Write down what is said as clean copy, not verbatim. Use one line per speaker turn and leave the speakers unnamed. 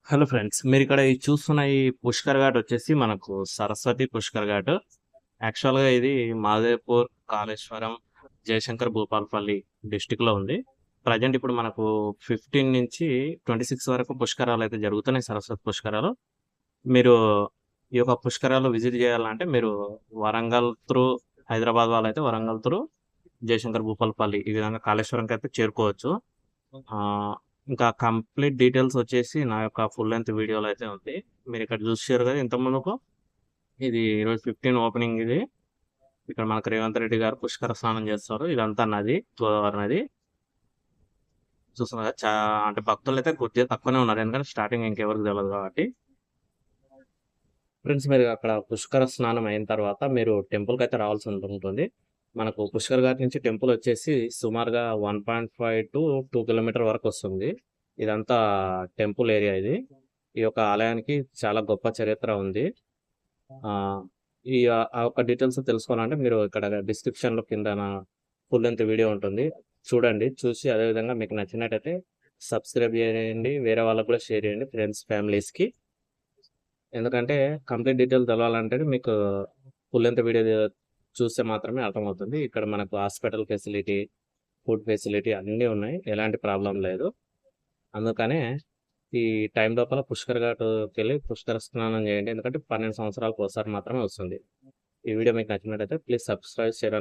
Hello friends, మీరు ఇక్కడ ఈ చూస్తున్న ఈ పుష్కర్ ఘాట్ వచ్చేసి మనకు సరస్వతి పుష్కర్ ఘాట్. యాక్చువల్గా ఇది మాదేపూర్, కాళేశ్వరం, జయశంకర్ భూపాలపల్లి డిస్టిక్లో ఉంది. ప్రజెంట్ ఇప్పుడు మనకు 15 నుంచి 26 వరకు పుష్కరాలు అయితే జరుగుతున్నాయి. సరస్వతి పుష్కరాలు. మీరు ఈ యొక్క పుష్కరాలు విజిట్ చేయాలంటే మీరు వరంగల్ త్రూ, హైదరాబాద్ వాళ్ళు అయితే వరంగల్ త్రూ జయశంకర్ భూపాలపల్లి ఈ విధంగా కాళేశ్వరంకి అయితే చేరుకోవచ్చు. ఆ, ఇంకా కంప్లీట్ డీటెయిల్స్ వచ్చేసి నా యొక్క ఫుల్ లెంత్ వీడియోలో అయితే ఉంది. మీరు ఇక్కడ చూసారు కదా ఇంత ముందుకు. ఇది ఈరోజు 15 ఓపెనింగ్. ఇది ఇక్కడ మనకు రేవంత్ రెడ్డి గారు పుష్కర స్నానం చేస్తారు. ఇదంతా నది, గోదావరి నది. చూస్తున్నారు కదా, అంటే భక్తులు అయితే కొద్దిగా తక్కువనే ఉన్నారు, ఎందుకంటే స్టార్టింగ్ ఇంకెవరికి తెలియదు కాబట్టి. ఫ్రెండ్స్, మీరు అక్కడ పుష్కర స్నానం అయిన తర్వాత మీరు టెంపుల్కి అయితే రావాల్సి ఉంటుంది. మనకు పుష్కర్ ఘాట్ నుంచి టెంపుల్ వచ్చేసి సుమారుగా 1.5 to 2 కిలోమీటర్ వరకు వస్తుంది. ఇదంతా టెంపుల్ ఏరియా ఇది. ఈ యొక్క ఆలయానికి చాలా గొప్ప చరిత్ర ఉంది. ఆ ఆ యొక్క డీటెయిల్స్ తెలుసుకోవాలంటే మీరు ఇక్కడ డిస్క్రిప్షన్లో కింద ఫుల్ లెంత్ వీడియో ఉంటుంది, చూడండి. చూసి అదేవిధంగా మీకు నచ్చినట్టయితే సబ్స్క్రైబ్ చేయండి, వేరే వాళ్ళకు కూడా షేర్ చేయండి, ఫ్రెండ్స్ ఫ్యామిలీస్కి. ఎందుకంటే కంప్లీట్ డీటెయిల్ తెలవాలంటే మీకు ఫుల్ లెంత్ వీడియో చూస్తే మాత్రమే అర్థమవుతుంది. ఇక్కడ మనకు హాస్పిటల్ ఫెసిలిటీ, ఫుడ్ ఫెసిలిటీ అన్నీ ఉన్నాయి, ఎలాంటి ప్రాబ్లం లేదు. అందుకనే ఈ టైం లోపల పుష్కర్ ఘాట్కి వెళ్ళి పుష్కర స్నానం చేయండి, ఎందుకంటే 12 సంవత్సరాలకు ఒకసారి మాత్రమే వస్తుంది. ఈ వీడియో మీకు నచ్చినట్టయితే ప్లీజ్ సబ్స్క్రైబ్, షేర్.